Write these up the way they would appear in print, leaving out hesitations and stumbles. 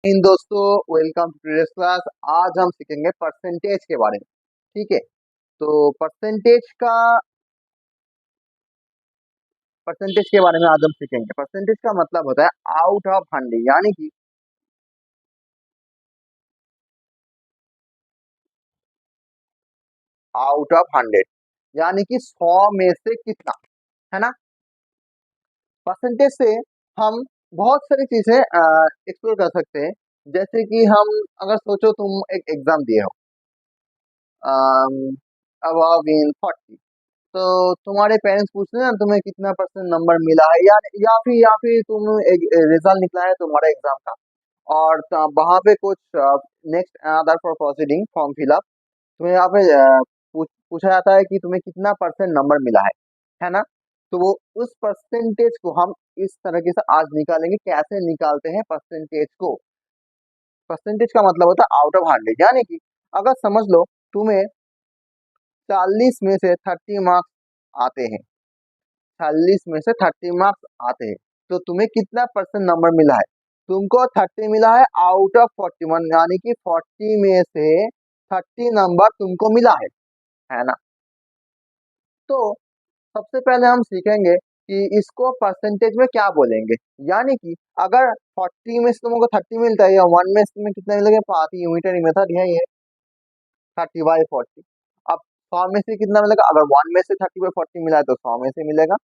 इन दोस्तों, welcome to today's class. आज हम सीखेंगे परसेंटेज के बारे में। ठीक है, तो परसेंटेज के बारे में आज हम सीखेंगे। परसेंटेज का मतलब होता है आउट ऑफ 100, यानी कि आउट ऑफ 100, यानी कि 100 में से कितना, है ना। परसेंटेज से हम बहुत सारी चीजें एक्सप्लोर कर सकते हैं। जैसे कि हम, अगर सोचो तुम एक एग्जाम दिए हो, अबाव इन 40, तो तुम्हारे पेरेंट्स पूछते हैं ना तुम्हें कितना परसेंट नंबर मिला है, या फिर तुम एक रिजल्ट निकला है तुम्हारा एग्जाम का, और वहां पे कुछ next other for proceeding form fill up, तुम्हें यहाँ पे पूछा जाता है कि तुम्हें कितना परसेंट नंबर मिला है ना। तो वो उस परसेंटेज को हम इस तरीके से आज निकालेंगे। कैसे निकालते हैं परसेंटेज को? परसेंटेज का मतलब होता है आउट ऑफ 100, यानी कि अगर समझ लो तुम्हें 40 में से 30 मार्क्स आते हैं, 40 में से 30 मार्क्स आते हैं, तो तुम्हें कितना परसेंट नंबर मिला है? तुमको 30 मिला है आउट ऑफ 41, यानी कि 40 में से 30 नंबर तुमको मिला है ना। तो सबसे पहले हम सीखेंगे कि इसको परसेंटेज में क्या बोलेंगे। यानी कि अगर 40 में से तुमको 30 मिलता है, या 1 में से तुम्हें कितना मिलेगा, पाती यूनिटरी मेथड है ये, 30/40। अब 100 में से कितना मिलेगा? अगर 1 में से 30/40 मिला है तो 100 में से मिलेगा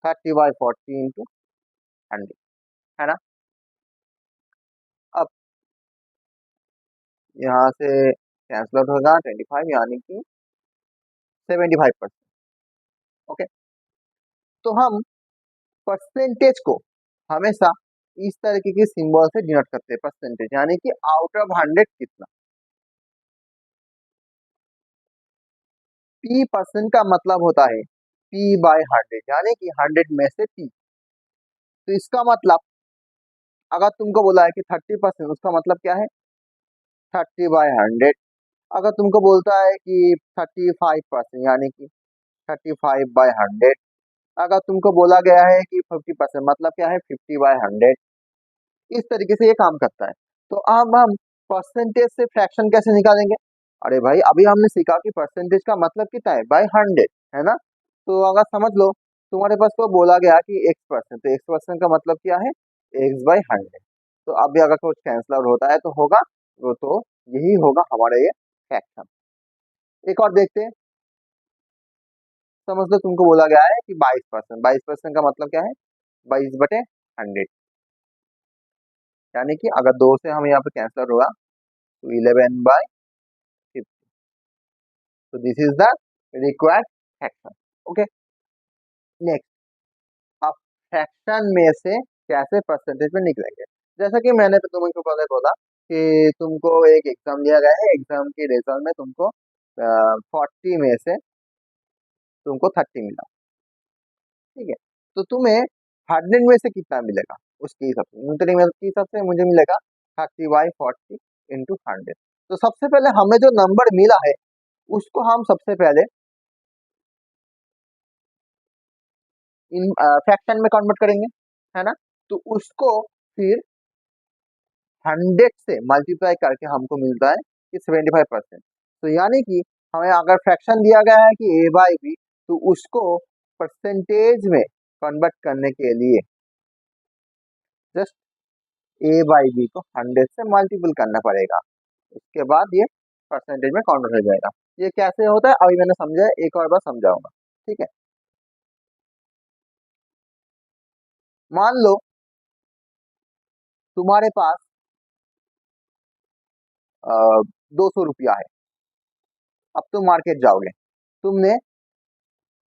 30/40 इंटू 100, है ना। अब यहाँ से कैंसिल आउट होगा 25, यानी कि 75%। ओके, तो हम परसेंटेज को हमेशा इस तरीके के सिंबल से डिनोट करते हैं। परसेंटेज यानी कि आउट ऑफ 100 कितना। पी परसेंट का मतलब होता है P/100, यानी कि 100 में से P। तो इसका मतलब, अगर तुमको बोला है कि 30%, उसका मतलब क्या है? 30/100। अगर तुमको बोलता है कि 35%, यानी कि 35/100। अगर तुमको बोला गया है कि 50%, मतलब क्या है? 50/100। इस तरीके से ये काम करता है। तो अब हम परसेंटेज से फ्रैक्शन कैसे निकालेंगे? अरे भाई, अभी हमने सीखा कि परसेंटेज का मतलब कितना है, बाय 100, है ना। तो अगर समझ लो तुम्हारे पास को बोला गया कि X%, तो X% का मतलब क्या है? X/100। तो अभी अगर कुछ कैंसिल आउट होता है तो होगा, तो यही होगा हमारा ये फ्रैक्शन। एक और देखते हैं। समझ लो तुमको बोला गया है कि 22%। 22% का मतलब क्या है? 22/100, यानी कि अगर 2 से हम यहाँ पे कैंसिल होगा तो 11/50। तो this is the required fraction. Okay, next, अब फ्रैक्शन में से कैसे परसेंटेज में निकलेंगे। जैसा कि मैंने तो तुमको पहले बोला कि तुमको एक एग्जाम दिया गया है, एग्जाम के रिजल्ट में तुमको 40 में से तुमको 30 मिला। ठीक है, तो तुम्हें 100 में से कितना मिलेगा? उसके हिसाब से, न्यूटन मीटर के हिसाब से मुझे मिलेगा 30/40 इंटू 100। तो सबसे पहले हमें जो नंबर मिला है उसको हम सबसे पहले इन फ्रैक्शन में कन्वर्ट करेंगे, है ना। तो उसको फिर 100 से मल्टीप्लाई करके हमको मिलता है कि 75%। तो यानी कि हमें अगर फ्रैक्शन दिया गया है कि A/B, तो उसको परसेंटेज में कन्वर्ट करने के लिए जस्ट A/B को 100 से मल्टीपल करना पड़ेगा। उसके बाद ये परसेंटेज में कन्वर्ट हो जाएगा। ये कैसे होता है अभी मैंने समझा है, एक और बार समझाऊंगा। ठीक है, मान लो तुम्हारे पास 200 रुपया है। अब तुम मार्केट जाओगे, तुमने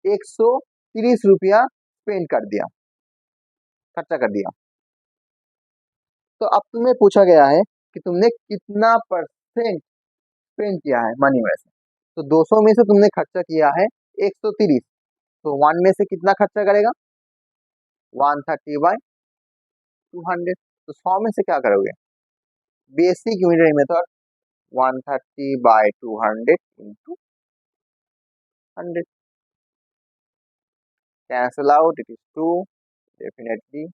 130 रुपया स्पेंड कर दिया, खर्चा कर दिया। तो अब तुम्हें पूछा गया है कि तुमने कितना परसेंट स्पेंड किया है मनी में से। तो 200 में से तुमने खर्चा किया है 130, तो 1 में से कितना खर्चा करेगा? 130/200। तो 100 में से क्या करोगे? Basic unitary method, 130/200 into 100, cancel out, it is 2, definitely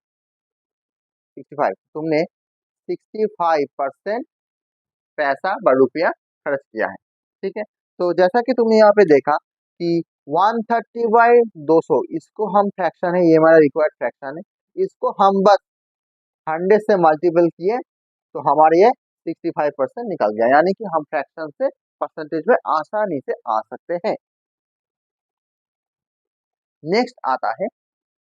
65, तुमने 65% पैसा व रुपया खर्च किया है। ठीक है, तो जैसा कि तुमने यहाँ पे देखा कि 130/200, इसको हम फ्रैक्शन है, ये हमारा रिक्वायर्ड फ्रैक्शन है, इसको हम बस 100 से मल्टीपल किए तो हमारे ये 65% निकल गया, यानी कि हम फ्रैक्शन से परसेंटेज में आसानी से आ सकते हैं। नेक्स्ट आता है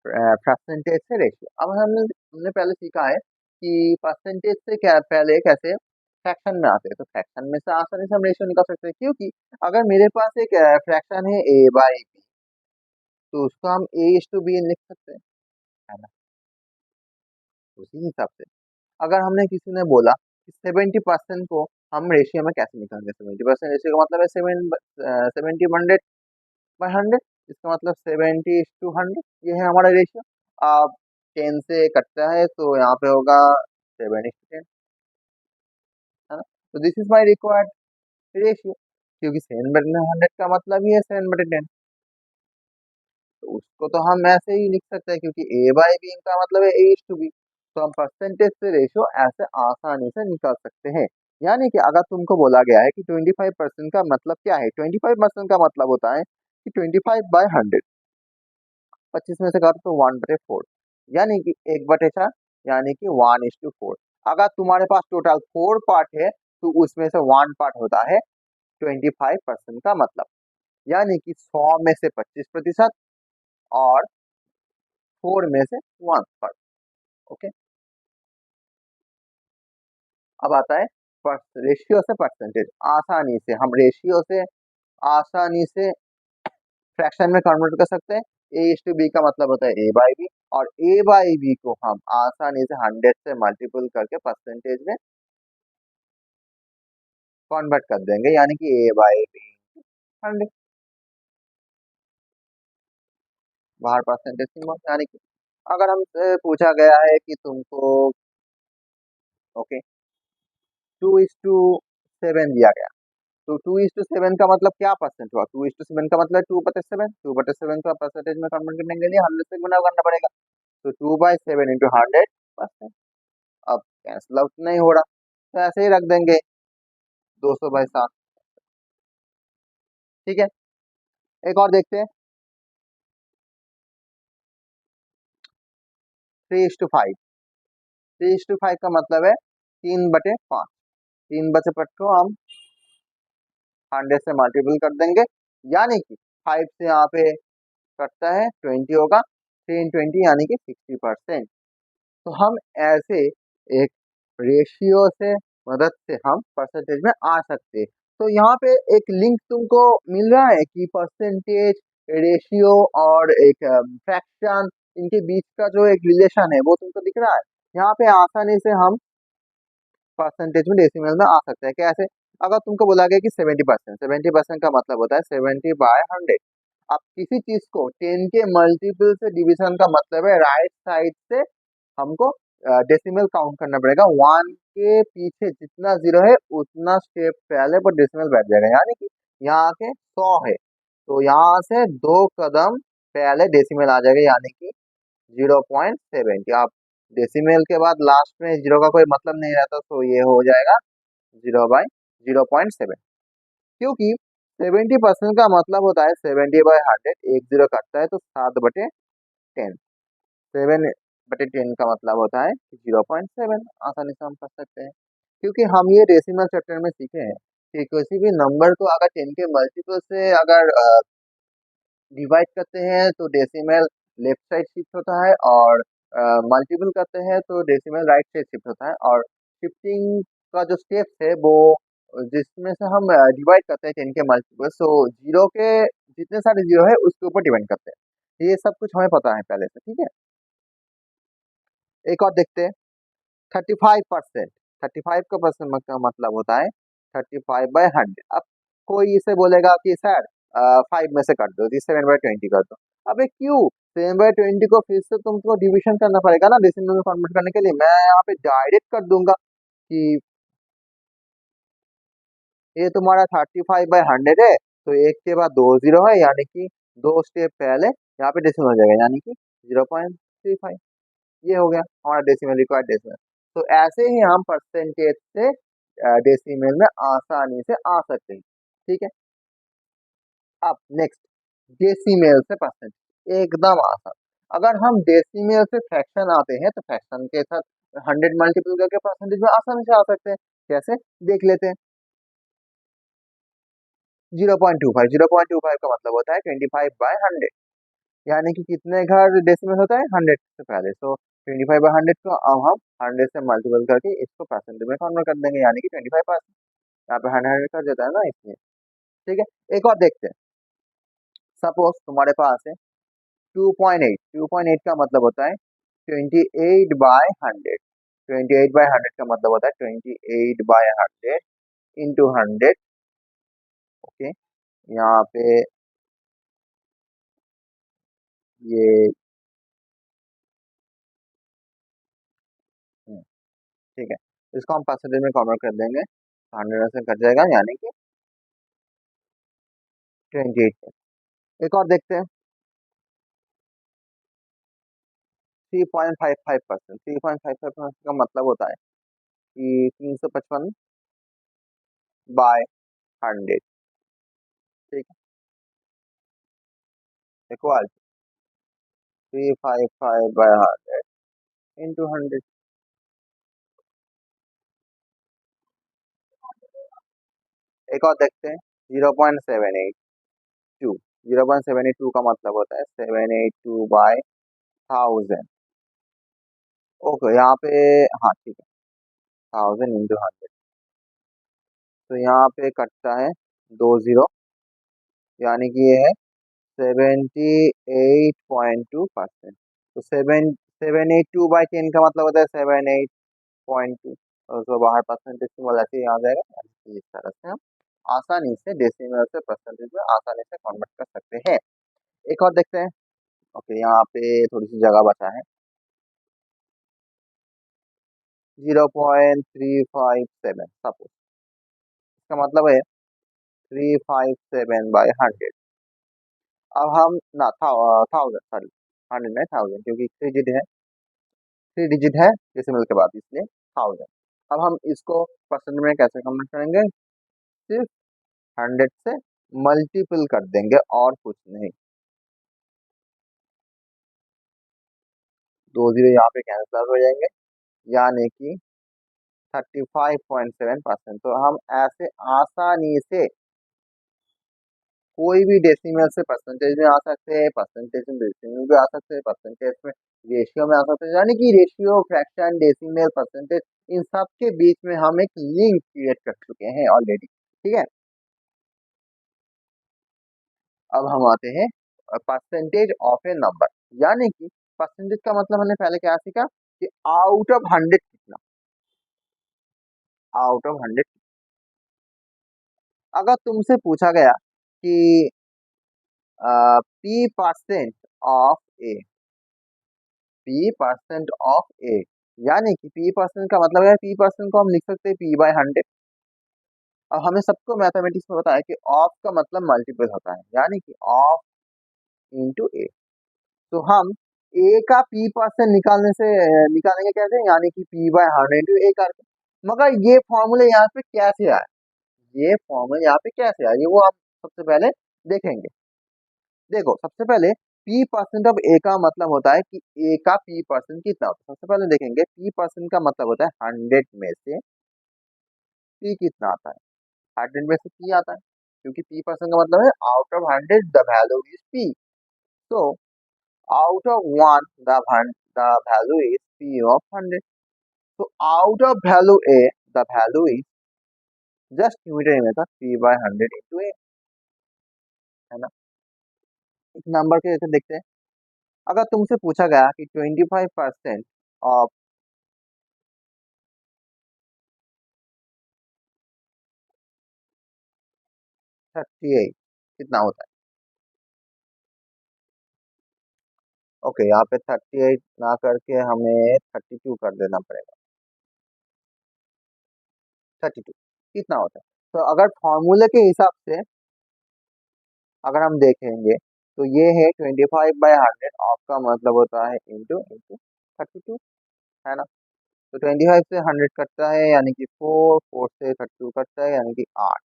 परसेंटेज से रेशियो। अब हमने पहले सीखा है कि परसेंटेज से क्या पहले कैसे फ्रैक्शन में आते हैं, तो फ्रैक्शन में से आसानी से हम रेशियो निकाल सकते हैं, क्योंकि अगर मेरे पास एक फ्रैक्शन है a/b, तो उसको हम a/b लिख सकते हैं, है ना। उसी हिसाब से अगर हमने किसी ने बोला कि 70% को हम रेशियो में कैसे निकालेंगे, 70% रेशियो का मतलब है 70/100, इसका मतलब 70:100, ये है हमारा रेशियो। अब 10 से कटता है तो यहाँ पे होगा 7:10, है ना। तो this is my required ratio, क्योंकि 7/100 का मतलब ही है 7/10, तो उसको तो हम ऐसे ही लिख सकते हैं, क्योंकि a/b का मतलब है a/b, तो हम परसेंटेज से रेशियो ऐसे आसानी से निकाल सकते हैं। यानी कि अगर तुमको बोला गया है कि 25% का मतलब क्या है, 25% का मतलब होता है कि 25/100, 25 में से काटो तो 1/4, यानी कि 1/4, यानी कि 1:4। अगर तुम्हारे पास टोटल 4 पार्ट है तो उसमें से 1 पार्ट होता है 25% का मतलब, यानी कि 100 में से 25% और 4 में से 1 पार्ट। ओके, अब आता है रेशियो से परसेंटेज। आसानी से हम रेशियो से आसानी से फ्रैक्शन में कन्वर्ट कर सकते हैं। a/b का मतलब होता है a/b, और a/b को हम आसानी से 100 से मल्टीपल करके परसेंटेज में कन्वर्ट कर देंगे, यानी कि a/b 100 बाहर परसेंटेज सिंबल। यानी कि अगर हमसे पूछा गया है कि तुमको ओके 2:7 दिया गया, तो 2:7 का मतलब क्या परसेंट हुआ, 2:7 का मतलब 2/7, 2/7 का परसेंटेज में कन्वर्ट करने के लिए 100 से गुना करना पड़ेगा, तो 2/7 इंटू 100%। अब कैंसिल आउट नहीं हो रहा, तो ऐसे ही रख देंगे 200/7। ठीक है, एक और देखते हैं, 3:5। 3:5 का मतलब है 3/5, 3/5 को हम 100 से मल्टीपल कर देंगे, यानी कि 5 से यहाँ पे कटता है 20 होगा, 3 20 यानी कि 60%। तो हम ऐसे एक रेशियो से मदद से हम परसेंटेज में आ सकते हैं। तो यहाँ पे एक लिंक तुमको मिल रहा है कि परसेंटेज, रेशियो और एक फ्रैक्शन, इनके बीच का जो एक रिलेशन है वो तुमको दिख रहा है। यहाँ पे आसानी से हम परसेंटेज में डेसिमल में आ सकते हैं। कैसे, अगर तुमको बोला गया कि 70%, 70% का मतलब होता है 70/100। अब किसी चीज को 10 के मल्टीपल से डिवीजन का मतलब है राइट साइड से हमको डेसिमल काउंट करना पड़ेगा। 1 के पीछे जितना जीरो है उतना स्टेप पहले पर डेसिमल बैठ जाएगा, यानी कि यहाँ के 100 है तो यहाँ से 2 कदम पहले डेसिमल आ जाएगा, यानी कि 0.70। आप डेसिमल के बाद लास्ट में जीरो का कोई मतलब नहीं रहता, तो ये हो जाएगा 0/0.7, क्योंकि 70% का मतलब होता है 70/100, एक जीरो कटता है तो 7/10, 7/10 का मतलब होता है 0.7। आसानी से हम कर सकते हैं, क्योंकि हम ये डेसिमल चैप्टर में सीखे हैं कि किसी भी नंबर को अगर 10 के मल्टीपल से अगर डिवाइड करते हैं तो डेसिमल लेफ्ट साइड शिफ्ट होता है, और मल्टीपल करते हैं तो डेसिमल राइट साइड शिफ्ट होता है। और शिफ्टिंग का जो स्टेप्स है वो जिसमें से हम डिवाइड करते हैं 10 के मल्टीपल, सो जीरो के जितने सारे जीरो है उसके ऊपर डिपेंड करते हैं। ये सब कुछ हमें पता है पहले से, ठीक है। एक और देखते हैं, 35%। 35 का परसेंट का मतलब होता है 35/100। अब कोई इसे बोलेगा कि सर 5 में से काट दो, 7/20 कर दो। अबे क्यों, 7/20 को फिर से तुमको डिविजन करना पड़ेगा ना डेसिमल में कन्वर्ट करने के लिए। मैं यहाँ पे डायरेक्ट कर दूंगा कि ये तुम्हारा 35/100 है, तो एक के बाद 2 जीरो है, यानी कि 2 स्टेप पहले यहाँ पे डेसिमल हो जाएगा, यानी कि 0.35। ये हो गया हमारा डेसिमल, रिक्वायर्ड डेसिमल। तो ऐसे ही हम परसेंटेज से डेसिमल में आसानी से आ सकते हैं। ठीक है, अब नेक्स्ट डेसिमल से परसेंटेज एकदम आसान। अगर हम डेसिमल से फ्रैक्शन आते हैं तो फ्रैक्शन के साथ 100 मल्टीपल करके परसेंटेज में आसानी से आ सकते हैं। कैसे, देख लेते हैं। 0.25, 0.25 का मतलब होता है 25/100, यानी कि कितने घर डेसिमल होता है 100 से पहले। तो 25/100 को अब हम 100 से मल्टीपल करके इसको परसेंटेज में कन्वर्ट कर देंगे, यानी कि 25%। यहाँ पे 100 कर देता है ना, इसलिए। ठीक है, एक और देखते हैं। सपोज तुम्हारे पास है 2.8, 2.8 का मतलब होता है 28/100। 28/100 का मतलब होता है 28/100 इंटू 100। ओके, यहाँ पे ये ठीक है, इसको हम परसेंटेज में कन्वर्ट कर देंगे, 100 से कट जाएगा, यानी कि 28। एक और देखते हैं 3.55%। 3.55% का मतलब होता है कि 355/100। ठीक है, इक्वल 355/100 इंटू 100। एक और देखते हैं 0.782। 0.782 का मतलब होता है 782/1000। ओके, यहाँ पे हाँ ठीक है, 1000 इंटू 100। तो यहाँ पे कटता है 20, यानी कि ये है 78.2%। तो 782/10 का मतलब होता है 78.2, और उसको बाहर परसेंटेज की मदद से आ जाएगा। इस तरह से हम आसानी से डेसिमल से परसेंटेज में आसानी से कन्वर्ट कर सकते हैं। एक और देखते हैं। ओके, यहाँ पे थोड़ी सी जगह बचा है। 0.357 सपोज, इसका मतलब है 357/100। अब हम ना थाउजेंड, सॉरी 100 नहीं, 1000, क्योंकि 3 डिजिट है डेसिमल के बाद, इसलिए 1000। अब हम इसको परसेंट में कैसे कन्वर्ट करेंगे, सिर्फ 100 से मल्टीपल कर देंगे और कुछ नहीं। 2 जीरो यहाँ पे कैंसिल हो जाएंगे, यानी कि 35.7%। तो हम ऐसे आसानी से कोई भी डेसिमल से परसेंटेज में आ सकते हैं, परसेंटेज में डेसिमल भी आ सकते हैं, परसेंटेज में रेशियो में आ सकते हैं, यानी कि रेशियो, फ्रैक्शन, डेसिमल, परसेंटेज, इन सब के बीच में हम एक लिंक क्रिएट कर चुके हैं ऑलरेडी। ठीक है, अब हम आते हैं परसेंटेज ऑफ ए नंबर, यानी कि परसेंटेज का मतलब हमने पहले क्या सीखा कि आउट ऑफ 100 कितना, आउट ऑफ 100। अगर तुमसे पूछा गया कि P% of A, P% of A, यानी कि P% का मतलब है, P% को हम लिख सकते हैं P/100। अब हमें सबको मैथमेटिक्स में पता है कि ऑफ का मतलब मल्टीपल होता है, यानी कि ऑफ इंटू ए। तो हम ए का P% निकालेंगे कैसे, यानी कि P/100 इंटू ए करके। मगर ये फॉर्मूले यहाँ पे कैसे आए, ये फॉर्मूले यहाँ पे कैसे आए, ये वो आप सबसे पहले देखेंगे। देखो, सबसे पहले P% ऑफ ए का मतलब होता है कि ए का P% कितना होता है। सबसे पहले देखेंगे P% का मतलब होता है 100 में से P कितना आता है। 100 में से P आता है, क्योंकि P% का मतलब है out of 100 the value is P। तो out of 1 the value is P of 100। तो out of value A the value is just numerator में था P/100 इंटू ए, है ना। एक नंबर के जैसे देखते हैं। अगर तुमसे पूछा गया कि 25% ऑफ 38 कितना होता है। ओके, यहाँ पे 38 ना करके हमें 32 कर देना पड़ेगा। 32 कितना होता है। तो अगर फॉर्मूले के हिसाब से अगर हम देखेंगे तो ये है 25/100, ऑफ का मतलब होता है इंटू इंटू। 32 है ना। तो 25 से 100 कटता है यानी कि 4, 4 से 32 कटता है यानी कि 8,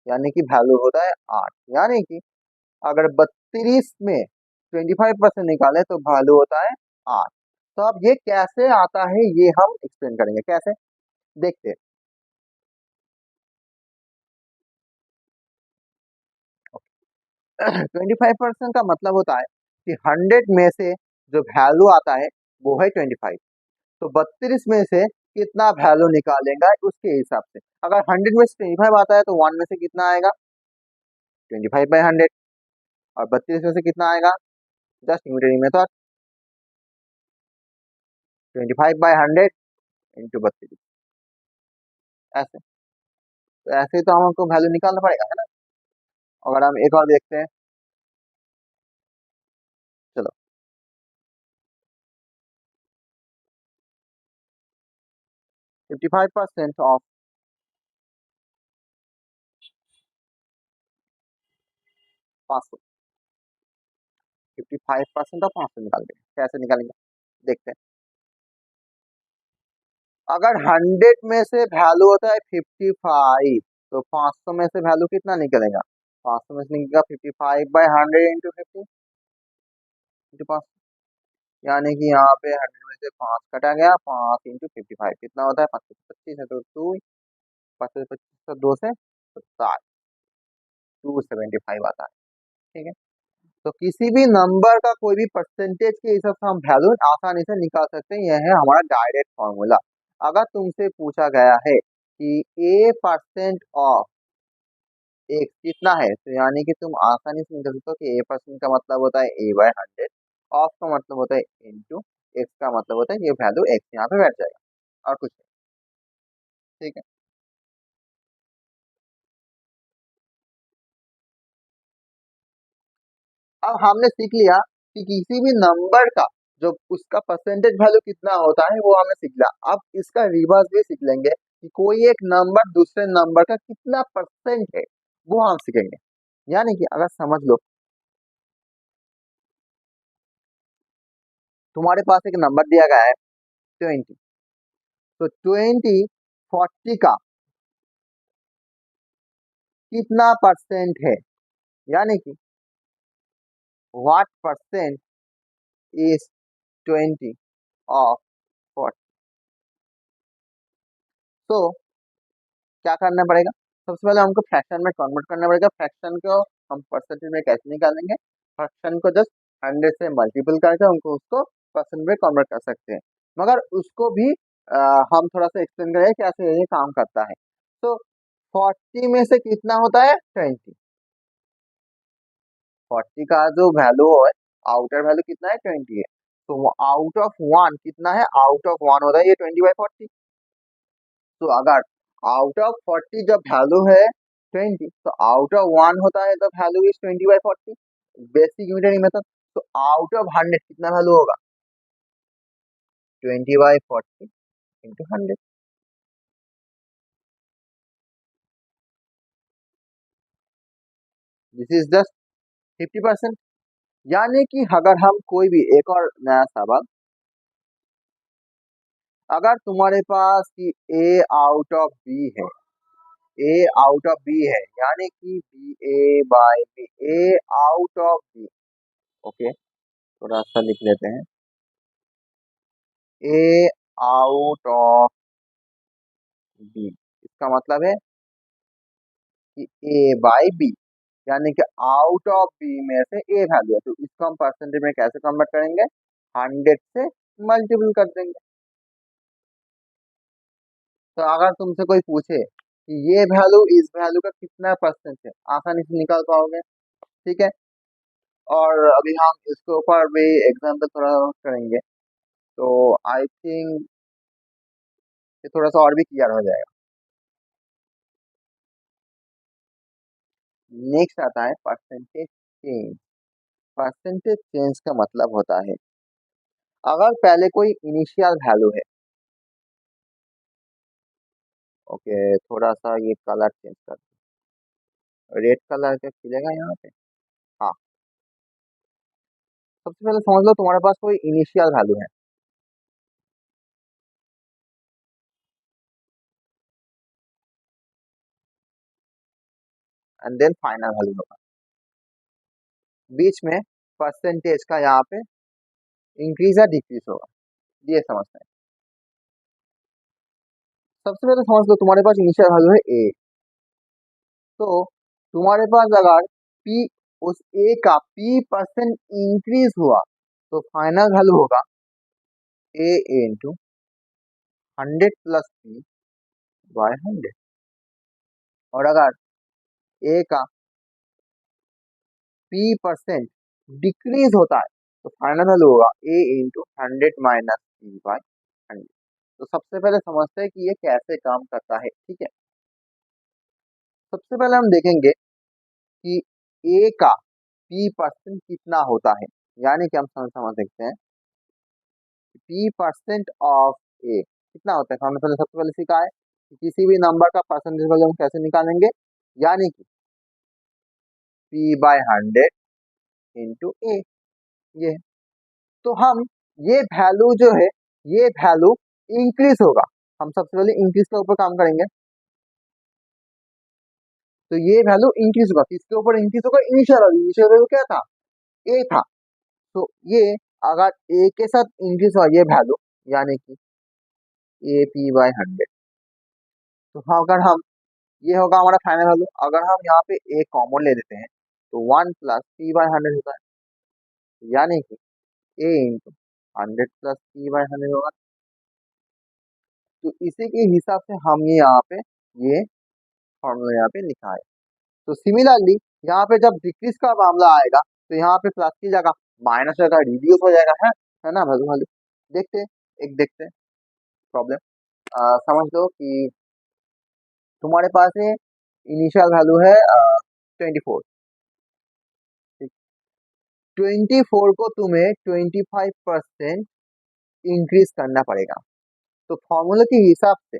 यानी कि वैल्यू होता है 8। यानी कि अगर 32 में 25% निकाले तो वैल्यू होता है 8। तो अब ये कैसे आता है ये हम एक्सप्लेन करेंगे, कैसे देखते हैं। 25% का मतलब होता है कि 100 में से जो वैल्यू आता है वो है 25। तो 32 में से कितना वैल्यू निकालेगा उसके हिसाब से, अगर 100 में से 25 आता है तो 1 में से कितना आएगा 25/100, और 32 में से कितना आएगा जस्ट न्यूटनी मेथड 25/100 इंटू 32, ऐसे। तो ऐसे तो हमको वैल्यू निकालना पड़ेगा है ना। अगर हम एक और देखते हैं, चलो 55% ऑफ 500, 55% ऑफ 500 निकाल देंगे, कैसे निकालेंगे देखते हैं। अगर 100 में से वैल्यू होता है 55, तो 500 में से वैल्यू कितना निकलेगा, 500 में से निकलेगा 55/100 इंटू 50 इंटू 5, यानी कि यहाँ पे 100 में से 5 कटा गया, 5 इंटू 55 कितना होता है 525 है, तो 2 525 2 से 7 275 आता है। ठीक है। तो किसी भी नंबर का कोई भी परसेंटेज के हिसाब से हम वैल्यू आसानी से निकाल सकते हैं, यह है हमारा डायरेक्ट फॉर्मूला। अगर तुमसे पूछा गया है कि A% ऑफ एक्स कितना है, तो यानी कि तुम आसानी से निकल सकते हो कि A% का मतलब होता है A/100, ऑफ का मतलब होता है इंटू, एक्स का मतलब होता है ये वैल्यू एक्स यहाँ पे बैठ जाएगा और कुछ नहीं। ठीक है। अब हमने सीख लिया कि किसी भी नंबर का जो उसका परसेंटेज वैल्यू कितना होता है वो हमने सीख लिया। अब इसका रिवर्स भी सीख लेंगे कि कोई एक नंबर दूसरे नंबर का कितना परसेंट है, वो हम सीखेंगे। यानी कि अगर समझ लो तुम्हारे पास एक नंबर दिया गया है 20, तो 20 40 का कितना परसेंट है, यानी कि व्हाट परसेंट इज 20 ऑफ 40। तो क्या करना पड़ेगा, सबसे पहले हमको फ्रैक्शन में कन्वर्ट करना पड़ेगा। फ्रैक्शन को हम परसेंटेज में कैसे निकालेंगे, फ्रैक्शन को जस्ट 100 से मल्टीपल करके हमको उसको परसेंट में कन्वर्ट कर सकते हैं। मगर उसको भी हम थोड़ा सा एक्सप्लेन करें कैसे ये काम करता है। तो 40 में से कितना होता है 20, 40 का जो वैल्यू है आउटर वैल्यू कितना है 20 है, तो आउट ऑफ 1 कितना है, आउट ऑफ 1 होता है ये 20/40। तो अगर आउट ऑफ 40 जब वैल्यू है 20, तो आउट ऑफ 1 होता है तो value is 20/40, basic unitary method. तो आउट ऑफ 100 कितना वैल्यू होगा 20/40 इंटू 100। This is just 50%। यानी कि अगर हम कोई भी एक और नया सवाल, अगर तुम्हारे पास कि ए आउट ऑफ बी है, ए आउट ऑफ बी है यानी कि B A out of B, okay थोड़ा सा लिख लेते हैं, ए आउट ऑफ बी, इसका मतलब है कि ए बाई बी, यानी कि आउट ऑफ बी में से ए वैल्यू है, तो इसको हम परसेंटेज में कैसे कन्वर्ट करेंगे, 100 से मल्टीपल कर देंगे। तो अगर तुमसे कोई पूछे कि ये वैल्यू इस वैल्यू का कितना परसेंट है, आसानी से निकाल पाओगे। ठीक है। और अभी हम इसके ऊपर भी एग्जाम्पल थोड़ा करेंगे, तो आई थिंक ये थोड़ा सा और भी क्लियर हो जाएगा। नेक्स्ट आता है परसेंटेज चेंज। परसेंटेज चेंज का मतलब होता है अगर पहले कोई इनिशियल वैल्यू है, ओके थोड़ा सा ये कलर चेंज कर, रेड कलर का खिलेगा यहाँ पे। हाँ, सबसे पहले समझ लो तुम्हारे पास कोई इनिशियल वैल्यू है, एंड देन फाइनल वैल्यू होगा। बीच में परसेंटेज का यहाँ पे इंक्रीज या डिक्रीज होगा, ये समझते हैं। सबसे पहले समझ लो तुम्हारे पास इनिशियल वैल्यू है ए, तो तुम्हारे पास अगर पी, उस ए का p% इंक्रीज हुआ तो फाइनल वैल्यू होगा ए इंटू 100 प्लस पी बाय 100। और अगर ए का p% डिक्रीज होता है तो फाइनल वैल्यू होगा ए इंटू 100 माइनस पी बाय 100। तो सबसे पहले समझते हैं कि ये कैसे काम करता है, ठीक है। सबसे पहले हम देखेंगे कि ए का p% कितना होता है, यानी कि हम समझ सकते हैं p% ऑफ ए कितना होता है। हमने पहले सबसे पहले सीखा है कि किसी भी नंबर का परसेंटेज वैल्यू हम कैसे निकालेंगे, यानी कि p बाय 100 इंटू ए, ये। तो हम ये वैल्यू जो है, ये वैल्यू इंक्रीज होगा। हम सबसे पहले इंक्रीज के ऊपर काम करेंगे, तो ये वैल्यू इंक्रीज होगा। किसके ऊपर इंक्रीज होगा? Initial value. इनिशियल वैल्यू क्या था? ए था। तो ये अगर ए के साथ इंक्रीज हुआ ये वैल्यू, यानी कि ए पी बाय 100, तो हाँ अगर हम, ये होगा हमारा फाइनल वैल्यू। अगर हम यहाँ पे ए कॉमन ले लेते हैं तो 1 प्लस पी बाय 100 होता है, यानी कि ए इंटू 100 प्लस पी बाय 100 होगा। तो इसी के हिसाब से हम यहाँ पे ये फॉर्मूला यहाँ पे लिखा है। तो सिमिलरली यहाँ पे जब डिक्रीज का मामला आएगा तो यहाँ पे प्लस की जगह माइनस जगह रिड्यूस हो जाएगा, है ना वैल्यू वैल्यू। देखते हैं, एक देखते हैं प्रॉब्लम। समझ लो कि तुम्हारे पास है इनिशियल वैल्यू है 24। 24 को तुम्हें 25% इंक्रीज करना पड़ेगा। तो फॉर्मूला के हिसाब से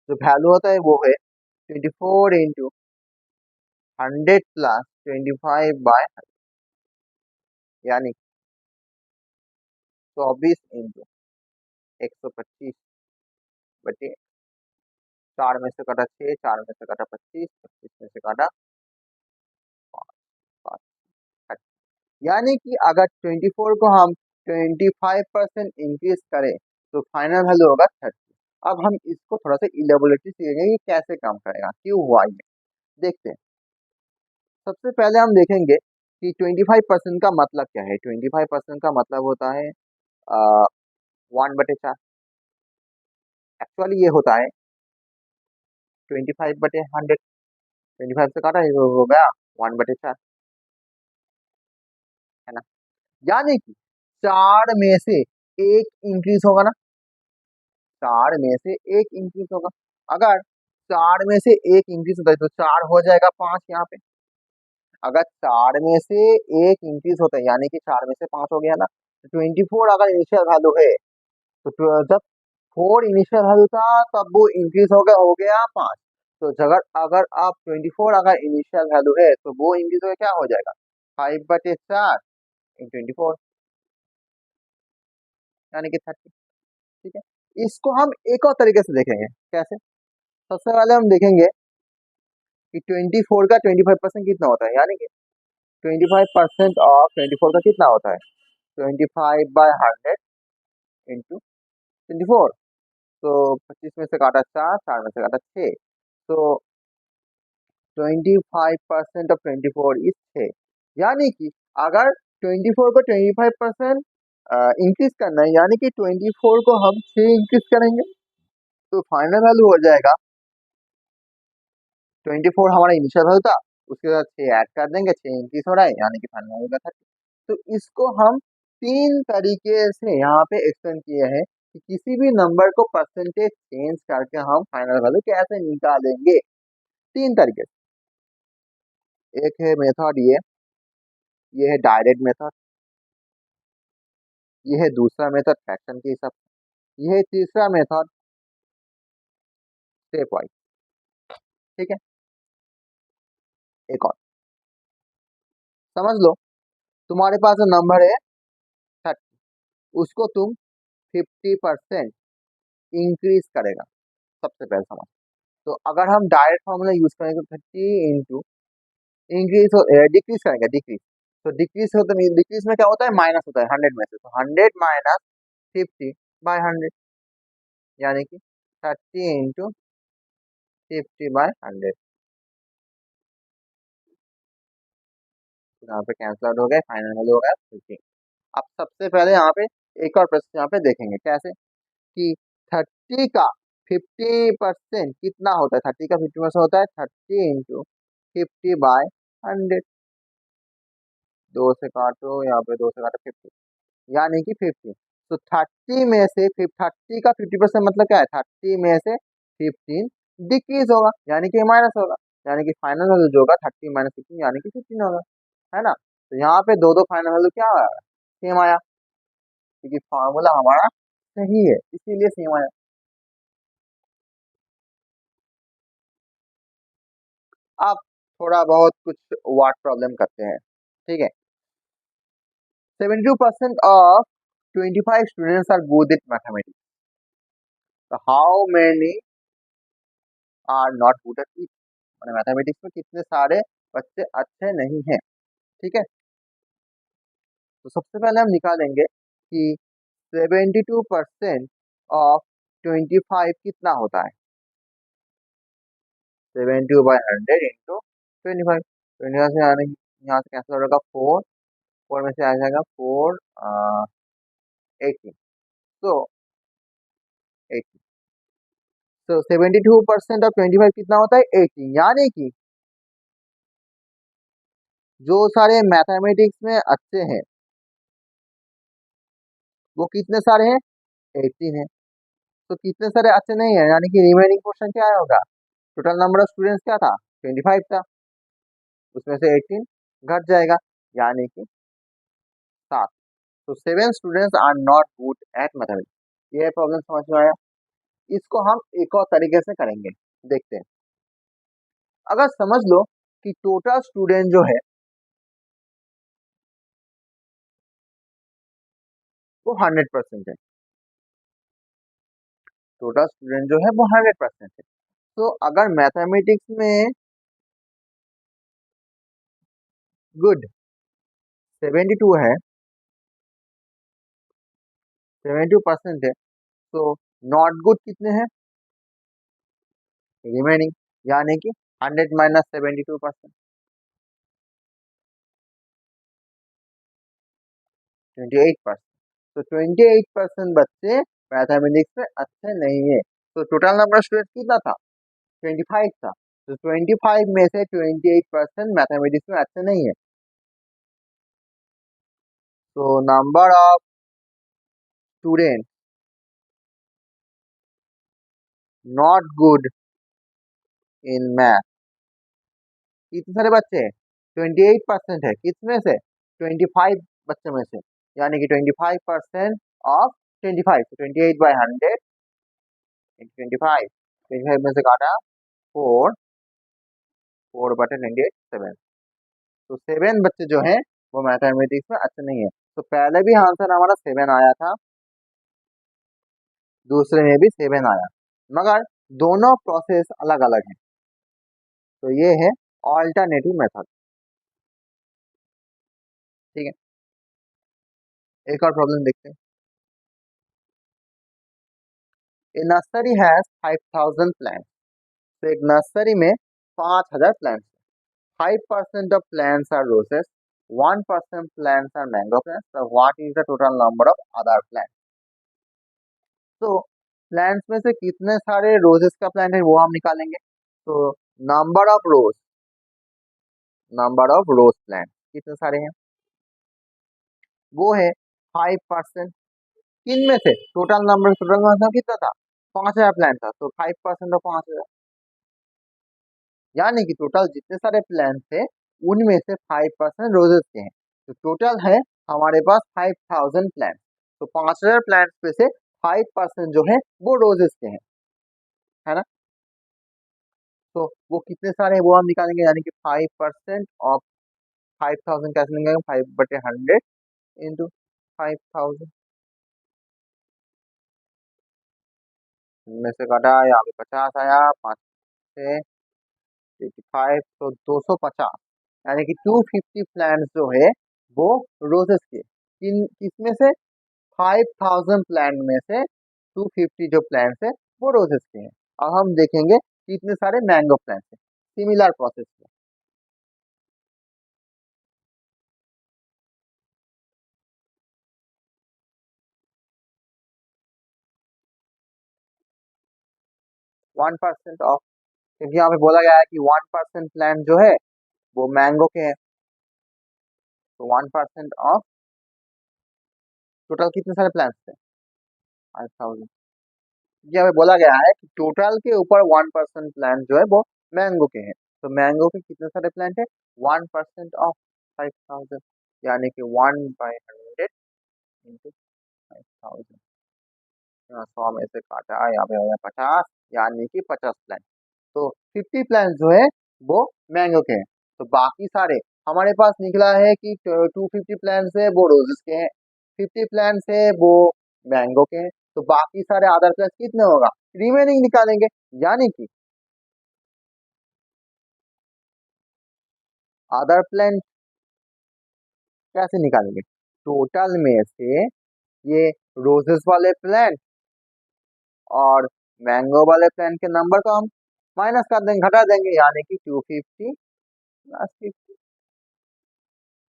जो वैल्यू होता है वो है 24 इंटू 100 प्लस 25 बाय 100, यानी 24 इंटू 125 बटे 4 में से काटा 6, 4 में से काटा 25, 25 में से काटा 5, यानी कि अगर 24 को हम 25% इंक्रीज करें तो फाइनल वैल्यू होगा 30। अब हम इसको थोड़ा सा इलेबोरेटली सीखेंगे कि कैसे काम करेगा, क्यों हुआ ये, देखते हैं। सबसे पहले हम देखेंगे कि 25% का मतलब क्या है। 25% का मतलब होता है 1/4। एक्चुअली ये होता है 25/100। 25 से काटा ये हो गया 1/4, है ना। यानी कि 4 में से एक इंक्रीज होगा ना, 4 में से एक इंक्रीज होगा। अगर 4 में से एक इंक्रीज होता है तो 4 हो जाएगा 5 यहाँ पे। अगर 4 में से एक इंक्रीज होता है यानी कि 4 में से 5 हो गया ना। 24 अगर इनिशियल वैल्यू है तो जब 4 इनिशियल वैल्यू था तब वो इंक्रीज हो गया 5। तो अगर अगर आप 24 अगर इनिशियल वैल्यू है तो वो इंक्रीज होकर क्या हो जाएगा 5/4 इन 24, यानी कि 30, ठीक है। इसको हम एक और तरीके से देखेंगे, कैसे? सबसे पहले हम देखेंगे कि 24 का 25% कितना होता है, यानी कि 25% ऑफ 24 का कितना होता है 25/100 इंटू 24। तो 25 में से काटा 4, 4 में से काटा 6, तो 25% ऑफ 24 इज 6। यानी कि अगर 24 को 25% इंक्रीज करना है, यानी कि 24 को हम 6 इंक्रीज करेंगे तो फाइनल वैल्यू हो जाएगा 24 हमारा इनिशियल वैल्यू था, उसके साथ 6 ऐड कर देंगे, 6 इंक्रीज हो रहा है, यानी कि फाइनल वैल्यू का 30। तो इसको हम 3 तरीके से यहाँ पे एक्सप्लेन किए हैं कि किसी भी नंबर को परसेंटेज चेंज करके हम फाइनल वैल्यू कैसे निकालेंगे। 3 तरीके से। एक है मेथड ये है डायरेक्ट मेथड, ये है दूसरा मेथड फ्रैक्शन के हिसाब से, ये है तीसरा मेथड स्टेप वाइज, ठीक है। एक और समझ लो, तुम्हारे पास नंबर है 30, उसको तुम 50% इंक्रीज करेगा। सबसे पहले समझ, तो अगर हम डायरेक्ट फॉर्मूला यूज करेंगे तो 30 इंटू इंक्रीज डिक्रीज करेंगे, डिक्रीज। तो डिक्रीज होता है, डिक्रीज में क्या होता है, माइनस होता है 100 में से, तो 100 - 50/100, यानी कि 30 इंटू 50/100। यहाँ पे कैंसल आउट हो गए, फाइनल वैल्यू हो गया 50। अब सबसे पहले यहाँ पे एक और प्रश्न यहाँ पे देखेंगे कैसे, कि 30 का 50% कितना होता है, 30 का 50% होता है 30 इंटू 50/100। दो से काटो, यहाँ पे 2 से काटो, 50, यानी कि 50। तो 30 में से 30 का 50% मतलब क्या है, 30 में से 15 डिक्रीज होगा, यानी कि माइनस होगा, यानी कि फाइनल वैल्यू जो होगा 30 - 15 यानी कि 15 होगा, है ना। तो यहाँ पे दो दो फाइनल वैल्यू क्या आया, सेम आया, क्योंकि फॉर्मूला हमारा सही है, इसीलिए सेम आया। अब थोड़ा बहुत कुछ वाट प्रॉब्लम करते हैं, ठीक है। 72% of 25 students are good at mathematics, तो how many are not good at it, मैंने मैथमेटिक्स में कितने सारे बच्चे अच्छे नहीं हैं, ठीक है। तो सबसे पहले हम निकालेंगे कि 72% ऑफ 25 कितना होता है, 72/100 इंटू 25। 25 से आने, यहाँ से कैंसिल हो जाएगा, 4, 4 में से आ जाएगा 4, 18, तो 18। तो 72% ऑफ 25 कितना होता है, 18, यानी कि जो सारे मैथमेटिक्स में अच्छे हैं वो कितने सारे हैं, 18 है। तो कितने सारे अच्छे नहीं है, यानी कि रिमेनिंग पोर्शन क्या होगा, टोटल नंबर ऑफ स्टूडेंट्स क्या था, 25 था, उसमें से 18 घट जाएगा, यानी कि 7। तो 7 students are not good at mathematics. ये प्रॉब्लम समझ में आया। इसको हम एक और तरीके से करेंगे, देखते हैं। अगर समझ लो कि टोटल स्टूडेंट जो है वो 100% है, टोटल स्टूडेंट जो है वो 100% है। तो अगर मैथमेटिक्स में गुड 72 है, 72% है, तो नॉट गुड कितने हैं, रिमेनिंग, यानी कि 100 - 72%, 28%। तो 28% बच्चे मैथमेटिक्स में अच्छे नहीं है। तो टोटल नंबर स्टूडेंट कितना था, 25 था। तो 25 में से 28% मैथमेटिक्स में अच्छे नहीं है। तो number of student not good in math, कितने सारे बच्चे हैं, 28% है, किसमें से, 25 बच्चों में से, यानी कि 25% ऑफ 25, 28/100 इंटू 25, 25 में से काटा 4, 4/28, 7। तो 7 बच्चे जो हैं वो मैथमेटिक्स में अच्छे नहीं है। तो पहले भी आंसर हमारा 7 आया था, दूसरे में भी 7 आया, मगर दोनों प्रोसेस अलग अलग हैं। तो ये है ऑल्टरनेटिव मेथड, ठीक है। एक और प्रॉब्लम देखते हैं। ए नर्सरी हैज 5000 प्लांट्स, तो एक नर्सरी में 5000 plants, 5% of plants are roses, 1% plants are mango plants, तो what is the total number of other plants. तो प्लांट्स में से कितने सारे रोजेस का प्लांट है वो हम निकालेंगे। तो नंबर ऑफ रोज प्लांट कितने सारे हैं, वो है 5%। किन में से, टोटल नंबर कितना था, 5000 प्लांट था, तो 5% ऑफ 5000, यानी कि टोटल जितने सारे प्लांट थे उनमें से 5% रोजेस के हैं। तो टोटल है हमारे पास 5000 प्लांट, तो 5000 प्लांट में से 5% जो है वो रोजेस के हैं, है ना। तो वो कितने सारे हैं वो हम निकालेंगे, यानी कि 5% ऑफ 5000 कैसे निकालेंगे, 5/100 इंटू 5000, में से काटा यहाँ पे 50 आया, 5 से 85, तो 250, यानी कि 250 प्लांट्स जो है वो रोजेस के, किसमें से, 5000 प्लांट में से 250 जो प्लांट्स है वो रोजेस के हैं। अब हम देखेंगे कितने सारे मैंगो प्लांट्स हैं, सिमिलर प्रोसेस में। 1% ऑफ, क्योंकि यहाँ पे बोला गया है कि 1% प्लांट जो है वो मैंगो के हैं, तो 1% ऑफ टोटल कितने सारे प्लांट्स थे, 5000। यहाँ पे बोला गया है कि टोटल के ऊपर 1% प्लांट जो है वो मैंगो के हैं, तो मैंगो के कितने सारे प्लांट है, 1% ऑफ 5000, यानी कि 1/100 इंटू 5000। 100 में से काटा, यहाँ पे हो गया 50, यानी कि 50 प्लांट। तो 50 प्लांट जो है वो मैंगो के हैं, तो बाकी सारे हमारे पास निकला है कि 250 प्लांट्स है वो रोजेस के हैं, 50 प्लांट्स है वो मैंगो के हैं, तो बाकी सारे अदर प्लांट्स कितने होगा, रिमेनिंग निकालेंगे। यानी कि अदर प्लांट कैसे निकालेंगे, टोटल में से ये रोजेस वाले प्लांट और मैंगो वाले प्लांट के नंबर को हम माइनस कर देंगे, घटा देंगे, यानी कि 250 प्लस 50,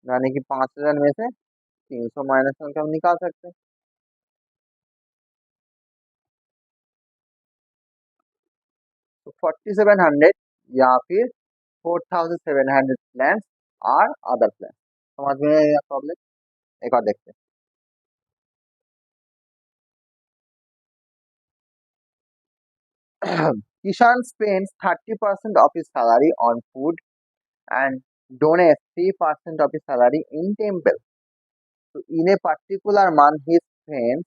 यानी कि 5000 में से 300 माइनस करके हम निकाल सकते हैं। तो 4700 या फिर 4700 प्लांट्स आर अदर प्लांट्स। समझ में आया प्रॉब्लम, एक और देखते हैं। किसान spends 30% of his salary on food and donates 3% of his salary in temple. So in a particular month he spends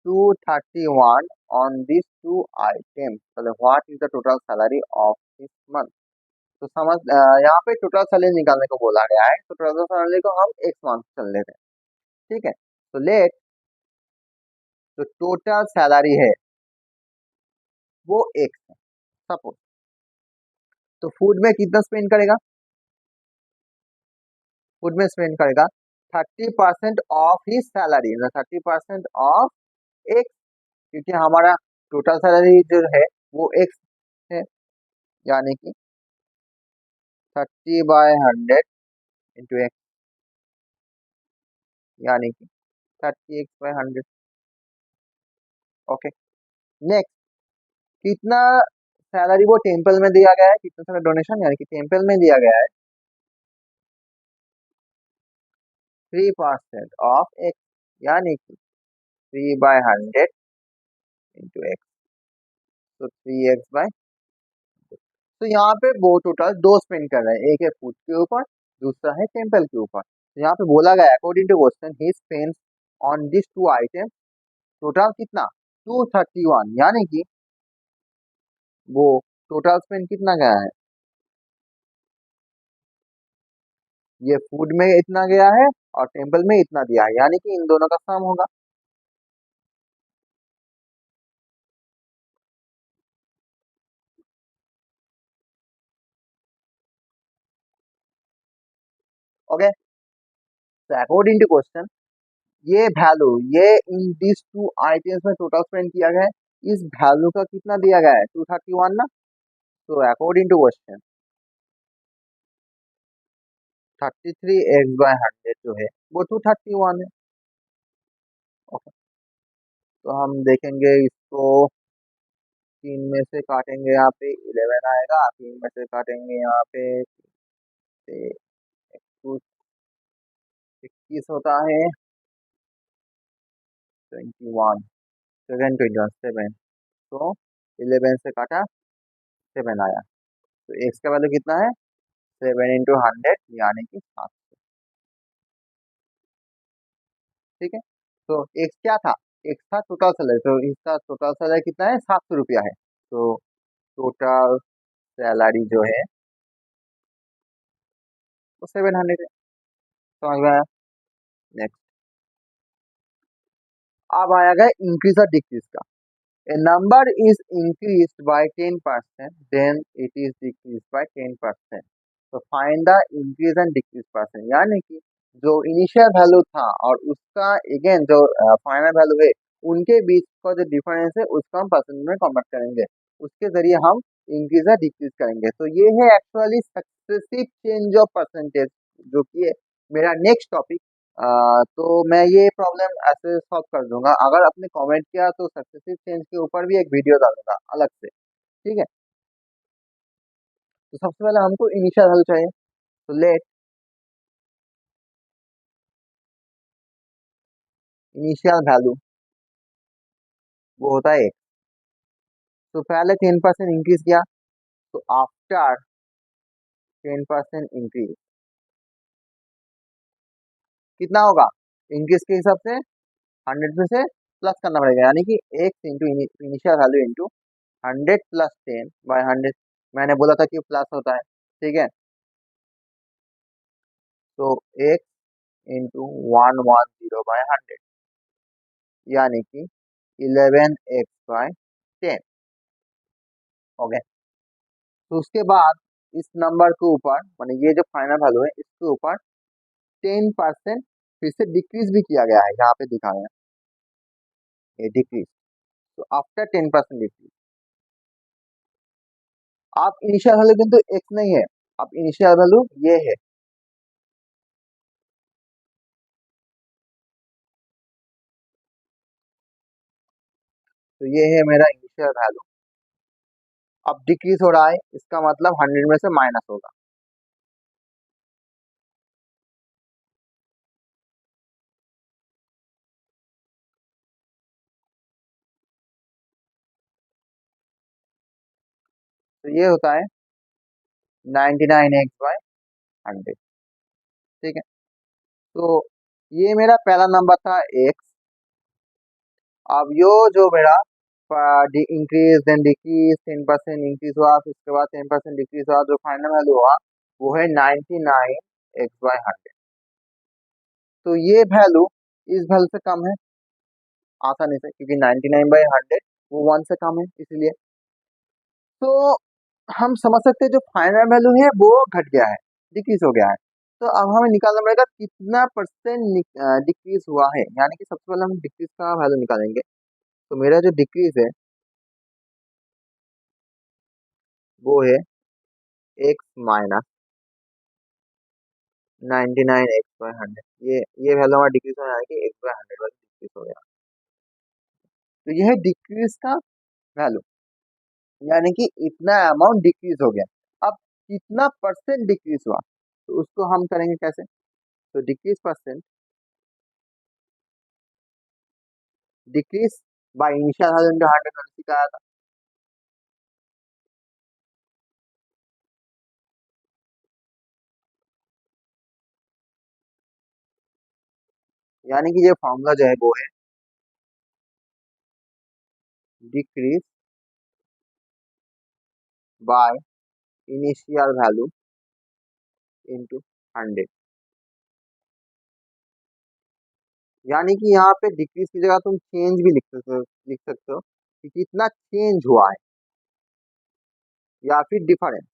231 on these two items. So what is the total salary of this month? तो समझ यहाँ पे total salary निकालने को बोला गया है, तो टोटल सैलरी को हम एक मंथ चल लेते हैं। ठीक है, तो लेट जो टोटल सैलरी है वो एक है, सपोज। तो फूड में कितना स्पेंड करेगा, फूड में स्पेंड करेगा 30% ऑफ ही सैलरी, 30% ऑफ एक, क्योंकि हमारा टोटल सैलरी जो है वो एक है, यानी कि 30/100 इंटू एक, यानी कि 30x/100। ओके, नेक्स्ट, कितना सैलरी वो टेम्पल में दिया गया है, कितना सारा डोनेशन, यानी कि टेम्पल में दिया गया है 3% ऑफ एक्स, यानी कि 3/100 इंटू एक्स, तो 3x/, तो यहाँ पे वो टोटल दो स्पेंड कर रहे हैं, एक है फूड के ऊपर, दूसरा है टेम्पल के ऊपर। तो यहाँ पे बोला गया according to question he spends on this two item total कितना, 231, यानी कि वो टोटल स्पेंड कितना गया है, ये फूड में इतना गया है और टेम्पल में इतना दिया है, यानी कि इन दोनों का सम होगा। ओके, तो अकॉर्डिंग टू क्वेश्चन ये वैल्यू, ये इन दिस टू आइटम्स में टोटल स्पेंड किया गया है, इस वैल्यू का कितना दिया गया है, 231 ना। तो अकॉर्डिंग टू क्वेश्चन 33x/100 जो है वो 231 है। ओके, तो हम देखेंगे इसको, तीन में से काटेंगे यहाँ पे 11 आएगा, तीन में से काटेंगे यहाँ पे 21 होता है, 21, 7, तो 11 से काटा 7 आया, तो एक्स का वैल्यू कितना है, 7 × 100, यानी कि 7। ठीक है, तो एक्स क्या था, एक्स था टोटल सैलरी, तो इसका टोटल सैलरी कितना है, 700 रुपया है, तो टोटल सैलरी जो है वो 700 है। समझ में आया। नेक्स्ट, अब आया गया इंक्रीज और डिक्रीज का। A number is increased by 10%, then it is decreased by 10%. तो find the increase and decrease percent, यानी कि जो इनिशियल वैल्यू था और उसका अगेन जो फाइनल वैल्यू है, उनके बीच का जो डिफरेंस है उसको हम परसेंट में कन्वर्ट करेंगे, उसके जरिए हम इंक्रीज या डिक्रीज करेंगे। तो ये है actually successive change of percentage, जो कि है मेरा नेक्स्ट टॉपिक। तो मैं ये प्रॉब्लम ऐसे सॉल्व कर दूंगा। अगर आपने कमेंट किया तो सक्सेसिव चेंज के ऊपर भी एक वीडियो डालूंगा अलग से, ठीक है। तो सबसे पहले हमको इनिशियल वैल्यू चाहिए, तो लेट इनिशियल वैल्यू वो होता है 1। तो पहले 10% इंक्रीज किया, तो आफ्टर 10% इंक्रीज कितना होगा, इंक्रीज के हिसाब से 100 में से प्लस करना पड़ेगा, यानी कि एक इंटू इनिशियल वैल्यू इंटू 100 + 10/100। मैंने बोला था कि प्लस होता है, ठीक है। तो एक इंटू 110/100, यानी कि 11x/10 हो गया। तो उसके बाद इस नंबर के ऊपर, माने ये जो फाइनल वैल्यू है इसके ऊपर 10% फिर से डिक्रीज भी किया गया है, यहाँ पे दिखाया है ये डिक्रीज। तो आफ्टर 10% डिक्रीज, आप इनिशियल वैल्यू किंतु एक्स नहीं है, आप इनिशियल वैल्यू ये है। तो ये है मेरा इनिशियल वैल्यू। अब डिक्रीज हो रहा है, इसका मतलब 100 में से माइनस होगा। तो ये होता है 99x/100, ठीक है। तो ये मेरा पहला नंबर था एक्स। अब यो जो मेरा इंक्रीज देन डिक्रीज 10% इंक्रीज हुआ, फिर उसके बाद 10% डिक्रीज हुआ, जो फाइनल वैल्यू हुआ वो है 99x/100। तो ये वैल्यू इस वैल्यू से कम है आसानी से, क्योंकि 99/100 वो 1 से कम है इसलिए। तो हम समझ सकते हैं जो फाइनल वैल्यू है वो घट गया है, डिक्रीज हो गया है। तो अब हमें निकालना पड़ेगा कितना परसेंट डिक्रीज हुआ है, यानी कि सबसे पहले हम डिक्रीज का वैल्यू निकालेंगे। तो मेरा जो डिक्रीज है वो है x - 99x/100। ये वैल्यू हमारा डिक्रीज हो, यानी कि x/100 वाली डिक्रीज हो गया। तो यह है डिक्रीज का वैल्यू, यानी कि इतना अमाउंट डिक्रीज हो गया। अब कितना परसेंट डिक्रीज हुआ, तो उसको हम करेंगे कैसे। तो decrease percent, decrease by initial value into 100 मैंने सिखाया था। यानी कि ये फॉर्मूला जो है वो है decrease by initial value into 100। यानी कि यहाँ पे डिक्रीज की जगह तुम चेंज भी लिख सकते हो कि कितना चेंज हुआ है, या फिर डिफरेंस,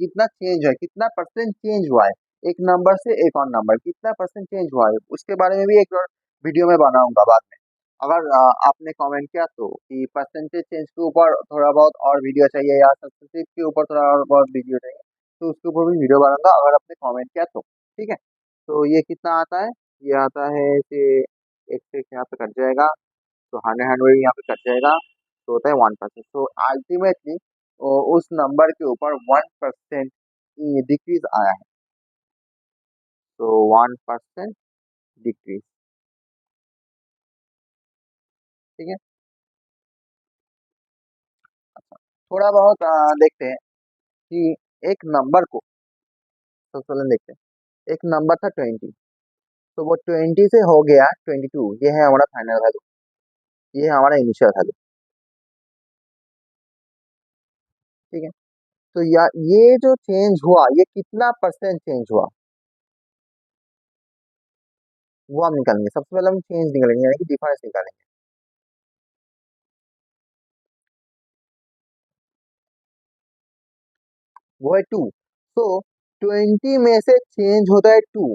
कितना चेंज है, कितना परसेंट चेंज हुआ है एक नंबर से एक और नंबर, कितना परसेंट चेंज हुआ है, उसके बारे में भी एक और वीडियो में बनाऊंगा बाद में। अगर आपने कमेंट किया तो कि परसेंटेज चेंज के ऊपर थोड़ा बहुत और वीडियो चाहिए, या सक्सेसिव के ऊपर थोड़ा और बहुत वीडियो चाहिए, तो उसके ऊपर भी वीडियो बनाऊंगा अगर आपने कमेंट किया तो, ठीक है। तो ये कितना आता है, ये आता है कि एक से यहाँ पे कट जाएगा, तो 100 यहाँ पे कट जाएगा, तो होता है 1%। तो अल्टीमेटली उस नंबर के ऊपर 1% डिक्रीज आया है। तो 1% डिक्रीज, ठीक है। अच्छा, थोड़ा बहुत देखते हैं कि एक नंबर को, तो चलो देखते हैं। एक नंबर था 20, तो वो 20 से हो गया 22, ये है हमारा फाइनल वैल्यू, ये है हमारा इनिशियल वैल्यू, ठीक है। तो ये जो चेंज हुआ ये कितना परसेंट चेंज हुआ, वो हम निकालेंगे। सबसे पहले हम चेंज निकालेंगे यानी कि डिफरेंस निकालेंगे। वो है 2। तो 20 में से चेंज होता है 2।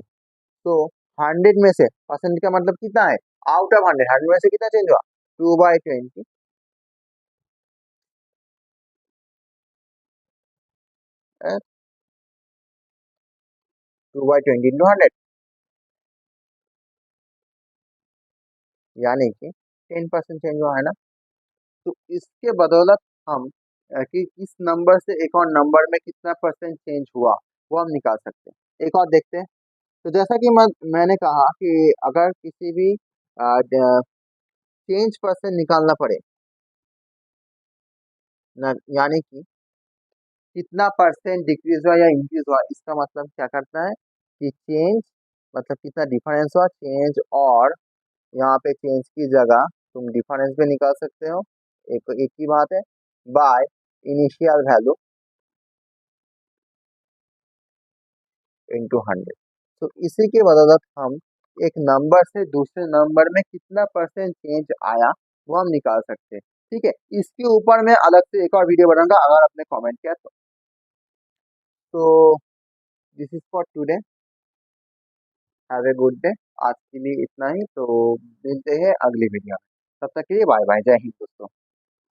तो 100 में से परसेंट का मतलब कितना है, आउट ऑफ 100, 100 में से कितना चेंज हुआ, 2/20। 2/20 इंटू 100 यानी कि 10% चेंज हुआ है ना। तो इसके बदौलत हम कि इस नंबर से एक और नंबर में कितना परसेंट चेंज हुआ वो हम निकाल सकते हैं। एक और देखते हैं। तो जैसा कि मैंने कहा कि अगर किसी भी चेंज परसेंट निकालना पड़े यानी कि कितना परसेंट डिक्रीज हुआ या इंक्रीज हुआ, इसका मतलब क्या करता है कि चेंज मतलब कितना डिफरेंस हुआ, चेंज, और यहाँ पे चेंज की जगह तुम डिफरेंस भी निकाल सकते हो, एक ही बात है, बाय इनिशियल वैल्यू इनटू 100। तो इसी की बदौलत हम एक नंबर से दूसरे नंबर में कितना परसेंट चेंज आया वो हम निकाल सकते हैं। ठीक है, इसके ऊपर मैं अलग से एक और वीडियो बनाऊंगा अगर आपने कमेंट किया तो this is for today, have a good day. आज के लिए इतना ही, तो मिलते हैं अगली वीडियो में। तब तक के लिए बाय बाय, जय हिंद दोस्तों।